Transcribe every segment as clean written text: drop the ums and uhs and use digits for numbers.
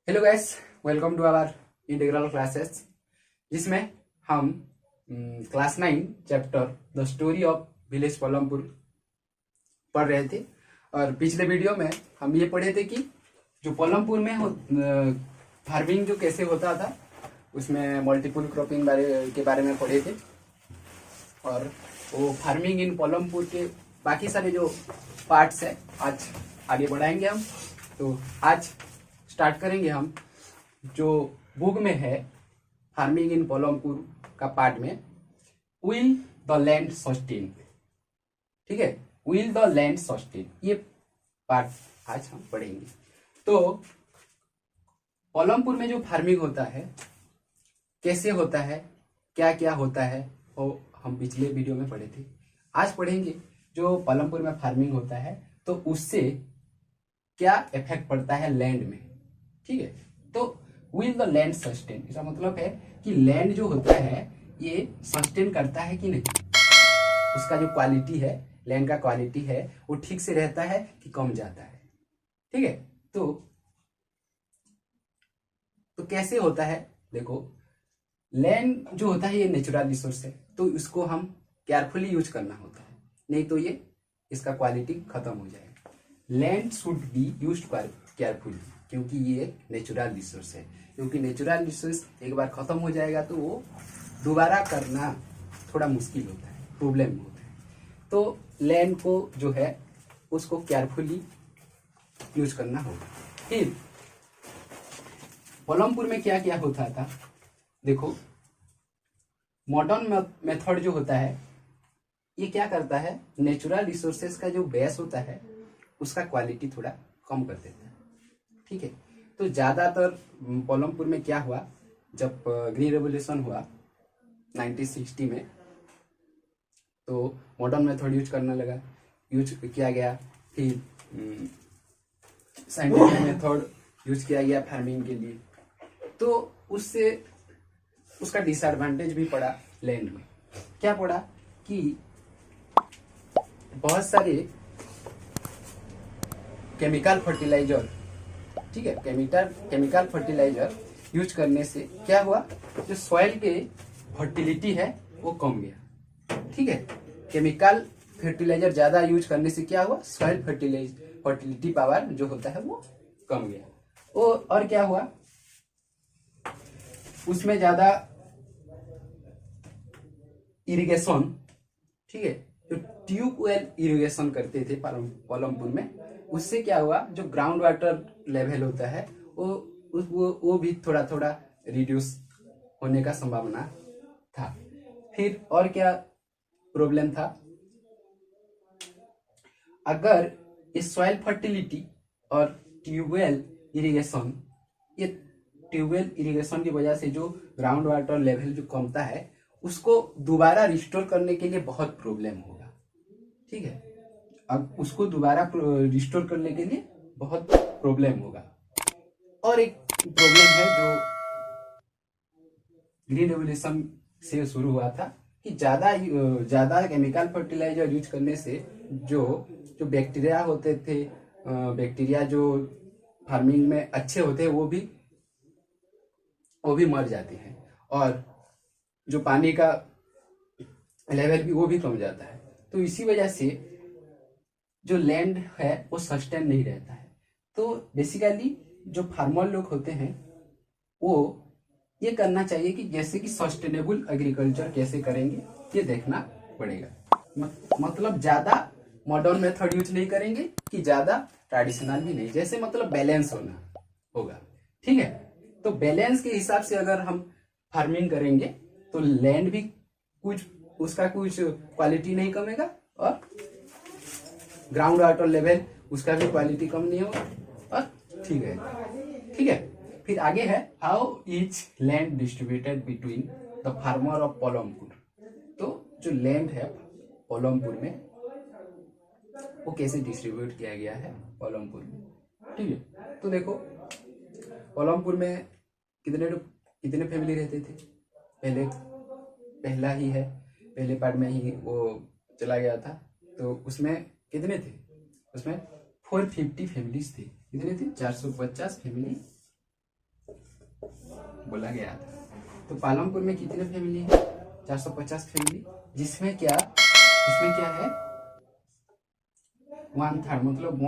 Hello guys, welcome to our integral classes, जिसमें हम class 9 chapter the story of village Palampur पढ़ रहे थे। और पिछले वीडियो में हम ये पढ़े थे कि जो पलमपुर में फार्मिंग जो कैसे होता था, उसमें मल्टीपल क्रॉपिंग के बारे में पढ़े थे। और वो फार्मिंग इन पलमपुर के बाकी सारे जो पार्ट्स है आज आगे बढ़ाएंगे हम। तो आज स्टार्ट करेंगे हम जो बुक में है फार्मिंग इन पलमपुर का पार्ट में, विल द लैंड सस्टेन। ठीक है, विल द लैंड सस्टेन, ये पार्ट आज हम पढ़ेंगे। तो पलमपुर में जो फार्मिंग होता है, कैसे होता है, क्या क्या होता है, वो हम पिछले वीडियो में पढ़े थे। आज पढ़ेंगे जो पलमपुर में फार्मिंग होता है तो उससे क्या इफेक्ट पड़ता है लैंड में। ठीक है, तो विल द लैंड सस्टेन, इसका मतलब है कि लैंड जो होता है ये सस्टेन करता है कि नहीं, उसका जो क्वालिटी है, लैंड का क्वालिटी है, वो ठीक से रहता है कि कम जाता है। ठीक है, तो कैसे होता है, देखो लैंड जो होता है ये नेचुरल रिसोर्स है, तो इसको हम केयरफुली यूज करना होता है, नहीं तो ये इसका क्वालिटी खत्म हो जाएगा। Land should be used carefully, क्योंकि ये नेचुरल रिसोर्स है। क्योंकि नेचुरल रिसोर्स एक बार खत्म हो जाएगा तो वो दोबारा करना थोड़ा मुश्किल होता है, प्रॉब्लम होता है। तो लैंड को जो है उसको केयरफुली यूज करना होगा। फिर पलमपुर में क्या क्या होता था, देखो मॉडर्न मेथड जो होता है ये क्या करता है, नेचुरल रिसोर्सेज का जो बेस होता है उसका क्वालिटी थोड़ा कम कर देता है। ठीक है, तो ज्यादातर पलमपुर में क्या हुआ, जब ग्रीन रेवोल्यूशन हुआ 1960 में, तो मॉडर्न मेथड यूज किया गया। फिर साइंटिफिक मेथड यूज किया गया फार्मिंग के लिए, तो उससे उसका डिसएडवांटेज भी पड़ा लैंड में। क्या पड़ा कि बहुत सारे केमिकल फर्टिलाइजर, ठीक है, केमिकल फर्टिलाइजर यूज करने से क्या हुआ, जो सॉइल के फर्टिलिटी है वो कम गया। ठीक है, केमिकल फर्टिलाइजर ज्यादा यूज करने से क्या हुआ, सॉइल फर्टिलिटी पावर जो होता है वो कम गया। और क्या हुआ, उसमें ज्यादा इरिगेशन, ठीक है, जो ट्यूबवेल इरिगेशन करते थे पलमपुर में, उससे क्या हुआ, जो ग्राउंड वाटर लेवल होता है वो भी थोड़ा थोड़ा रिड्यूस होने का संभावना था। फिर और क्या प्रॉब्लम था, अगर इस सॉइल फर्टिलिटी और ट्यूबवेल इरिगेशन, ये ट्यूबवेल इरिगेशन की वजह से जो ग्राउंड वाटर लेवल जो कमता है उसको दोबारा रिस्टोर करने के लिए बहुत प्रॉब्लम होगा। ठीक है, अब उसको दोबारा रिस्टोर करने के लिए बहुत प्रॉब्लम होगा। और एक प्रॉब्लम है जो ग्रीन रेवोल्यूशन से शुरू हुआ था कि ज्यादा केमिकल फर्टिलाइजर यूज करने से जो बैक्टीरिया होते थे, बैक्टीरिया जो फार्मिंग में अच्छे होते हैं वो भी मर जाते हैं, और जो पानी का लेवल भी वो भी कम जाता है। तो इसी वजह से जो लैंड है वो सस्टेन नहीं रहता है। तो बेसिकली जो फार्मर लोग होते हैं वो ये करना चाहिए कि जैसे कि सस्टेनेबल एग्रीकल्चर कैसे करेंगे ये देखना पड़ेगा। मतलब ज्यादा मॉडर्न मेथड यूज नहीं करेंगे कि ज्यादा ट्रेडिशनल भी नहीं, जैसे मतलब बैलेंस होना होगा। ठीक है, तो बैलेंस के हिसाब से अगर हम फार्मिंग करेंगे तो लैंड भी उसका कुछ क्वालिटी नहीं कमेगा, और ग्राउंड वाटर लेवल उसका भी क्वालिटी कम नहीं होगा, और ठीक है। फिर आगे है, how is land distributed between the farmer of Palampur. तो जो लैंड है पलमपुर में वो कैसे डिस्ट्रीब्यूट किया गया है पलमपुर में। ठीक है, तो देखो पलमपुर में कितने फैमिली रहते थे, पहला ही है, पहले पार्ट में ही वो चला गया था, तो उसमें कितने थे, उसमें 450 फैमिलीज थे। कितने थे, 450 फैमिली बोला गया था। तो पालमपुर में कितने फैमिली है? 450 फैमिली, जिसमें क्या है 1/3 मतलब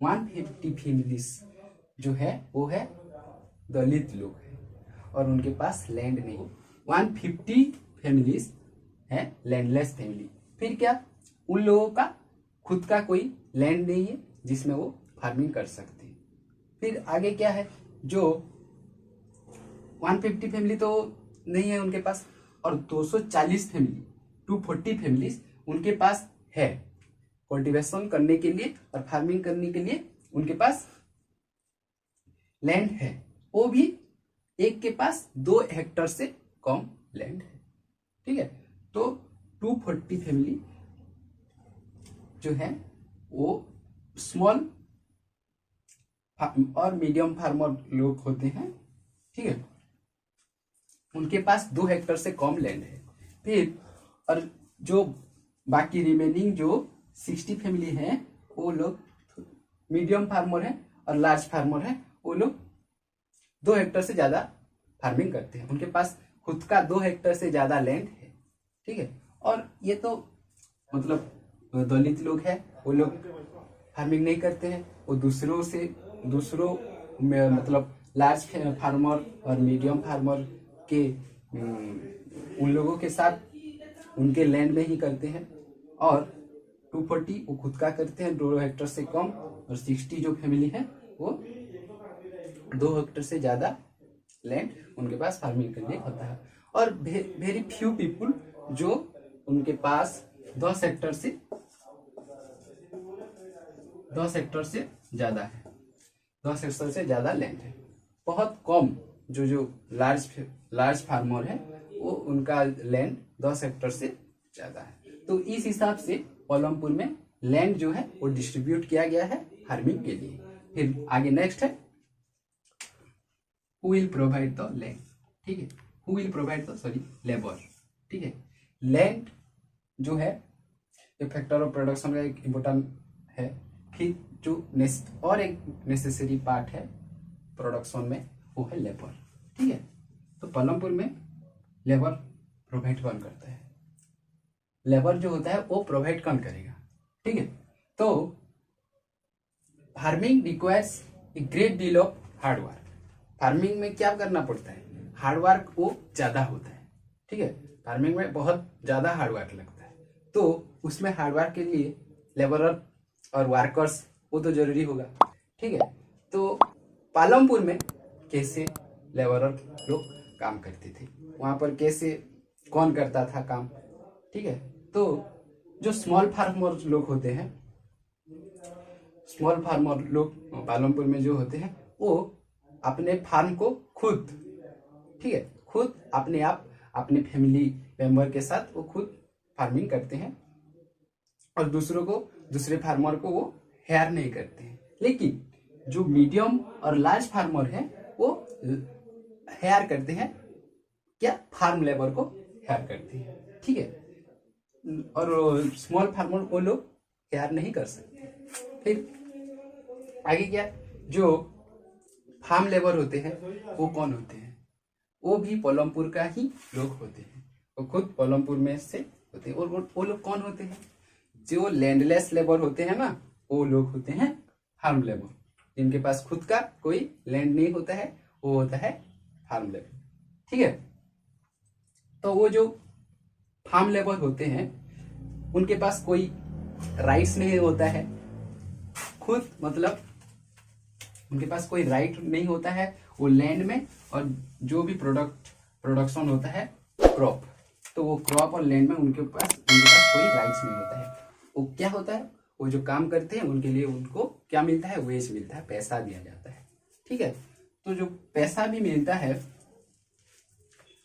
150 फैमिलीज जो है वो है दलित लोग है और उनके पास लैंड नहीं। 150 फैमिलीज है लैंडलेस फैमिली। फिर क्या, उन लोगों का खुद का कोई लैंड नहीं है जिसमें वो फार्मिंग कर सकते हैं। फिर आगे क्या है, जो 150 फैमिली तो नहीं है उनके पास, और 240 फैमिली 240 फैमिलीज उनके पास है कल्टीवेशन करने के लिए और फार्मिंग करने के लिए उनके पास लैंड है। वो भी एक के पास 2 हेक्टर से कम लैंड है। ठीक है, तो 240 फैमिली जो है वो स्मॉल और मीडियम फार्मर लोग होते हैं। ठीक है, उनके पास 2 हेक्टर से कम लैंड है। फिर और जो बाकी रिमेनिंग जो 60 फैमिली हैं वो लोग मीडियम फार्मर है और लार्ज फार्मर है। वो लोग 2 हेक्टर से ज्यादा फार्मिंग करते हैं, उनके पास खुद का 2 हेक्टर से ज्यादा लैंड है। ठीक है, और ये तो मतलब दलित लोग हैं, वो लोग फार्मिंग नहीं करते हैं, वो दूसरों में मतलब लार्ज फार्मर और मीडियम फार्मर के उन लोगों के साथ उनके लैंड में ही करते हैं। और 240 वो खुद का करते हैं 2 हेक्टर से कम, और 60 जो फैमिली है वो 2 हेक्टर से ज्यादा लैंड उनके पास फार्मिंग करने होता है। और वेरी फ्यू पीपुल जो उनके पास 10 हेक्टर से ज्यादा है, 10 हेक्टर से ज्यादा लैंड है। बहुत कम जो लार्ज फार्मर है वो उनका लैंड 10 हेक्टर से ज्यादा है। तो इस हिसाब से पालमपुर में लैंड जो है वो डिस्ट्रीब्यूट किया गया है फार्मिंग के लिए। फिर आगे नेक्स्ट है who will provide the land. ठीक है, who will provide the labour. ठीक है, लैंड जो है ये फैक्टर ऑफ प्रोडक्शन का एक इम्पोर्टेंट है। फिर जो और एक नेसेसरी पार्ट है प्रोडक्शन में वो है लेबर। ठीक है, तो पालमपुर में लेबर प्रोवाइड कौन करता है? लेबर जो होता है वो प्रोवाइड कौन करेगा? ठीक है, तो farming requires a great deal of hard work. Farming में क्या करना पड़ता है? हार्ड वर्क वो ज्यादा होता है। ठीक है, फार्मिंग में बहुत ज्यादा हार्ड वर्क लगता है, तो उसमें हार्ड वर्क के लिए लेबरर और वर्कर्स वो तो जरूरी होगा। ठीक है, तो पालमपुर में कैसे लेबरर लोग काम करते थे, वहां पर कैसे कौन करता था काम? ठीक है, तो जो स्मॉल फार्मर लोग होते हैं, स्मॉल फार्मर लोग पालमपुर में जो होते हैं वो अपने फार्म को खुद, ठीक है, खुद अपने आप अपने फैमिली मेंबर के साथ वो खुद फार्मिंग करते हैं और दूसरे फार्मर को वो हायर नहीं करते हैं। लेकिन जो मीडियम और लार्ज फार्मर है वो हायर करते हैं, क्या, फार्म लेबर को हायर करते हैं। ठीक है, और स्मॉल फार्मर वो लोग हायर नहीं कर सकते। फिर आगे क्या, जो फार्म लेबर होते हैं वो कौन होते हैं? वो भी पालमपुर का ही लोग होते हैं, वो खुद पालमपुर में से होते हैं। और वो लोग कौन होते हैं? जो लैंडलेस लेबर होते हैं ना, वो लोग होते हैं फार्म लेबर, जिनके पास खुद का कोई लैंड नहीं होता है, वो होता है फार्म लेबर। ठीक है, तो वो जो फार्म लेबर होते हैं उनके पास कोई राइट्स नहीं होता है खुद, मतलब उनके पास कोई राइट नहीं होता है वो लैंड में, और जो भी प्रोडक्शन होता है क्रॉप, तो वो क्रॉप और लैंड में उनके पास कोई राइट्स नहीं होता है। वो क्या होता है, वो जो काम करते हैं उनके लिए उनको क्या मिलता है? वेज मिलता है, पैसा दिया जाता है। ठीक है, तो जो पैसा भी मिलता है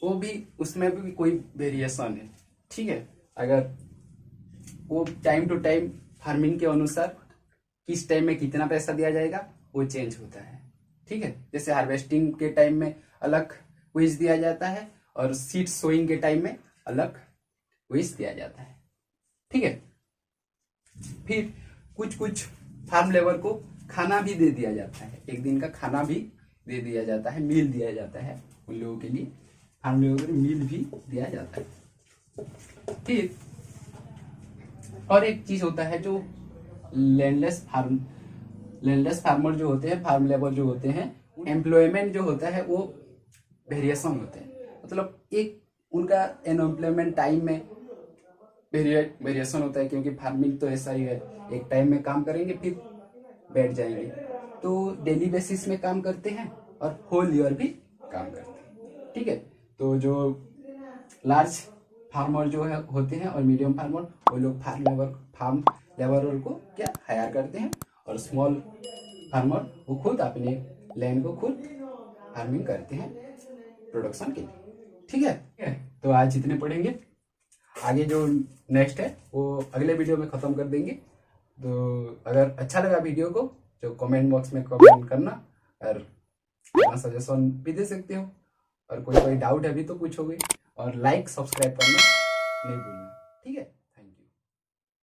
वो भी, उसमें भी कोई वेरिएशन है। ठीक है, अगर वो टाइम टू टाइम फार्मिंग के अनुसार किस टाइम में कितना पैसा दिया जाएगा वो चेंज होता है। ठीक है, जैसे हार्वेस्टिंग के टाइम में अलग वेज दिया जाता है और सीड सोइंग के टाइम में अलग वेज दिया जाता है। ठीक है, फिर कुछ फार्म लेबर को खाना भी दे दिया जाता है, एक दिन का खाना भी दे दिया जाता है, मील दिया जाता है उन लोगों के लिए, फार्म लेबर को मील भी दिया जाता है। फिर और एक चीज होता है जो लैंडलेस फार्मर जो होते हैं, फार्म लेबर जो होते हैं, एम्प्लॉयमेंट जो होता है वो वेरिएशन होते हैं, मतलब एक उनका अनएम्प्लॉयमेंट टाइम में वेरिएशन होता है, क्योंकि फार्मिंग तो ऐसा ही है, एक टाइम में काम करेंगे फिर बैठ जाएंगे, तो डेली बेसिस में काम करते हैं और होल ईयर भी काम करते हैं। ठीक है, तो जो लार्ज फार्मर जो है होते हैं और मीडियम फार्मर, वो लोग फार्म लेबर को क्या हायर करते हैं, और स्मॉल फार्मर वो खुद अपने लैंड को खुद फार्मिंग करते हैं प्रोडक्शन के लिए। ठीक है, तो आज इतने पढ़ेंगे, आगे जो नेक्स्ट है वो अगले वीडियो में खत्म कर देंगे। तो अगर अच्छा लगा वीडियो को जो कमेंट बॉक्स में कमेंट करना, और अपना सजेशन भी दे सकते हो, और कोई डाउट है भी तो पूछोगे, और लाइक सब्सक्राइब करना नहीं भूलना। ठीक है।